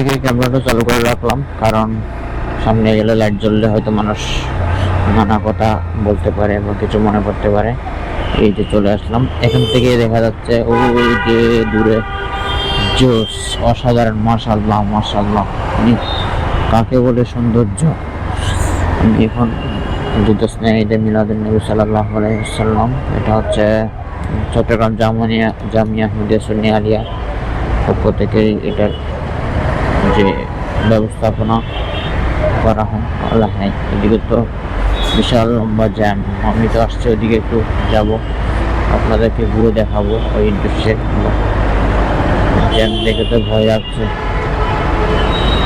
থেকে ক্যামেরাটা চালু করে রাখলাম, কারণ সামনে গেলে লাইট জ্বললে হয়তো মানুষ নানা কথা বলতে পারে বা কিছু মনে করতে পারে। এই যে চলে আসলাম, এখান থেকে দেখা যাচ্ছে ওই যে দূরে জোস, অসাধারণ, মাশাআল্লাহ মাশাআল্লাহ। কাকে বলে সৌন্দর্য। আমি এখন ঈদে মিলাদুন নবী সাল্লাল্লাহু আলাইহি ওয়াসাল্লাম, এটা হচ্ছে চট্টগ্রাম জামিয়া আহমদিয়া সুন্নি আলিয়া পক্ষ থেকে এটার যে ব্যবস্থাপনা করা হয়। আল্লাহ, এদিকে তো বিশাল লম্বা জ্যাম। আমি তো আসছি ওইদিকে, একটু যাব, আপনাদেরকে ঘুরে দেখাবো ওই দৃশ্যে। জ্যাম দেখে তো ভয় লাগছে,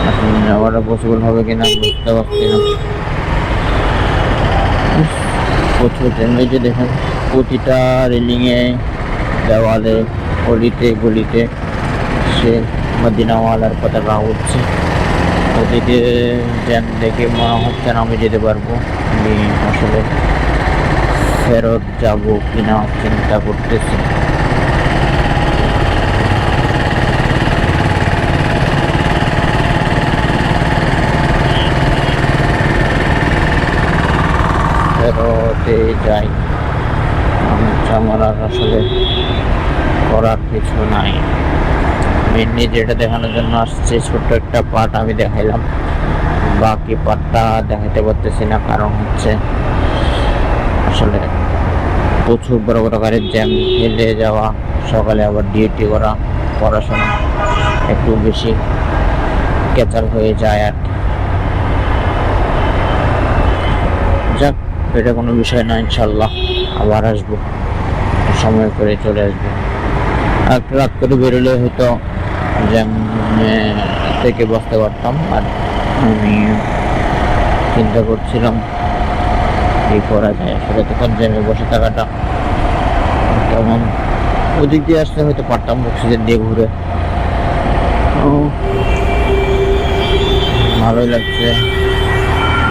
এখন যাওয়াটা পসিবল হবে কিনা বুঝতে পারছি না। প্রচুর জ্যাম। এই যে দেখেন প্রতিটা রেলিংয়ে, দেওয়ালে, গলিতে গলিতে সে মদিনাওয়ালার পতাকা উঠছে। ওদিকে জ্যাম দেখে মনে হচ্ছে না আমি যেতে পারবো। আমি আসলে ফেরত যাব কিনা চিন্তা করতেছি। ফেরতে যাই, আমার আর আসলে করার কিছু নাই। মেনলি যেটা দেখানোর জন্য আসছে, ছোট্ট একটা পার্ট আমি দেখাইলাম, বাকি পার্টটা দেখাতে পারতেছি না, কারণ হচ্ছে আসলে প্রচুর বড় বড় গাড়ির জ্যাম, হেলে যাওয়া, সকালে আবার ডিউটি করা, পড়াশোনা, একটু বেশি ক্যাচাল হয়ে যায় আর কি। যাক, এটা কোনো বিষয় না, ইনশাল্লাহ আবার আসবো, সময় করে চলে আসবো। আর রাত করে বেরোলে হয়তো জ্যাম থেকে বসতে পারতাম। আর আমি চিন্তা করছিলাম এই করা যায়, আসলে তখন জ্যামে বসে থাকাটা তেমন। ওদিক দিয়ে আসলে হয়তো পারতাম অক্সিজেন দিয়ে ঘুরে। ভালোই লাগছে,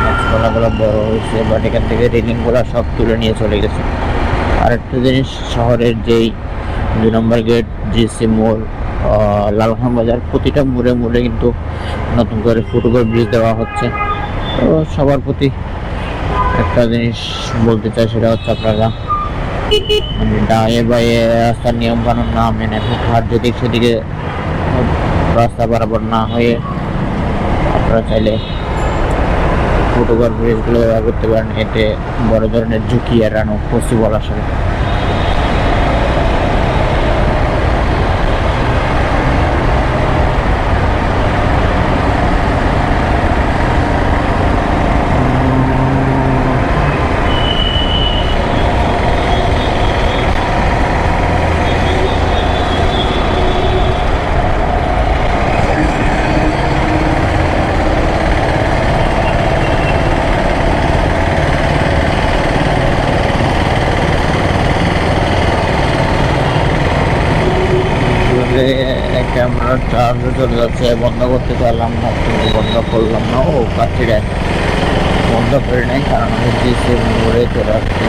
গাছপালাগুলো বড় হয়েছে, বাট এখান থেকে রেলিংগুলো সব তুলে নিয়ে চলে গেছে। আর একটা জিনিস, শহরের যেই 2 নম্বর গেট, জিসি মোড়, লালখান বাজার, প্রতিটা মোড়ে মোড়ে কিন্তু নতুন করে ফুটওভার ব্রিজ দেওয়া হচ্ছে। তো সবার প্রতি একটা জিনিস বলতে চাই, সেটা হচ্ছে আপনারা ডায়ে বায়ে রাস্তার নিয়ম কানুন না মেনে আর যেদিক সেদিকে রাস্তা বরাবর না হয়ে আপনারা চাইলে ফুটওভার ব্রিজগুলো ব্যবহার করতে পারেন। এতে বড় ধরনের ঝুঁকি এড়ানো পসিবল আসলে। ক্যামেরা চার্জ চলে যাচ্ছে, বন্ধ করতে চাইলাম না, কিন্তু বন্ধ করলাম না। ও কাছে বন্ধ করে নেই, কারণ আমি জিসি মোড়ে চলে আসছি।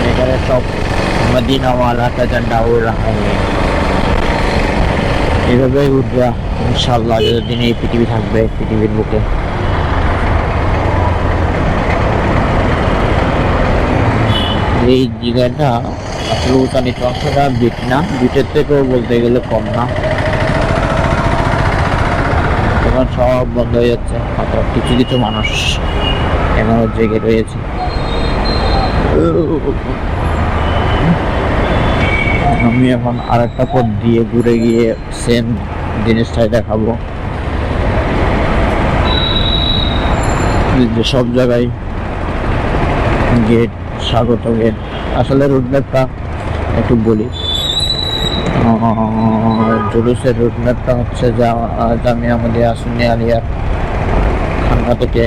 এখানে সব মদিনাওয়ালা का झंडा उड़ रहा है। এভাবেই উঠবে ইনশাআল্লাহ, যতদিন এই পৃথিবী থাকবে, পৃথিবীর বুকে। এই জায়গাটা আসলে উঁচানিচ অংশটা বিট না, বিটের থেকেও বলতে গেলে কম না। এখন সব বন্ধ হয়ে যাচ্ছে, মাত্র কিছু কিছু মানুষ এমন জেগে রয়েছে। আমি এখন আর একটা পথ দিয়ে ঘুরে গিয়ে সেম জিনিসটাই দেখাবো, যে সব জায়গায় গেট, স্বাগত গেট। আসলে রুটম্যাপটা একটু বলি, জুলুসের রুটম্যাপটা হচ্ছে জামিয়া আহমদিয়া সুন্নি আলিয়া খানকা থেকে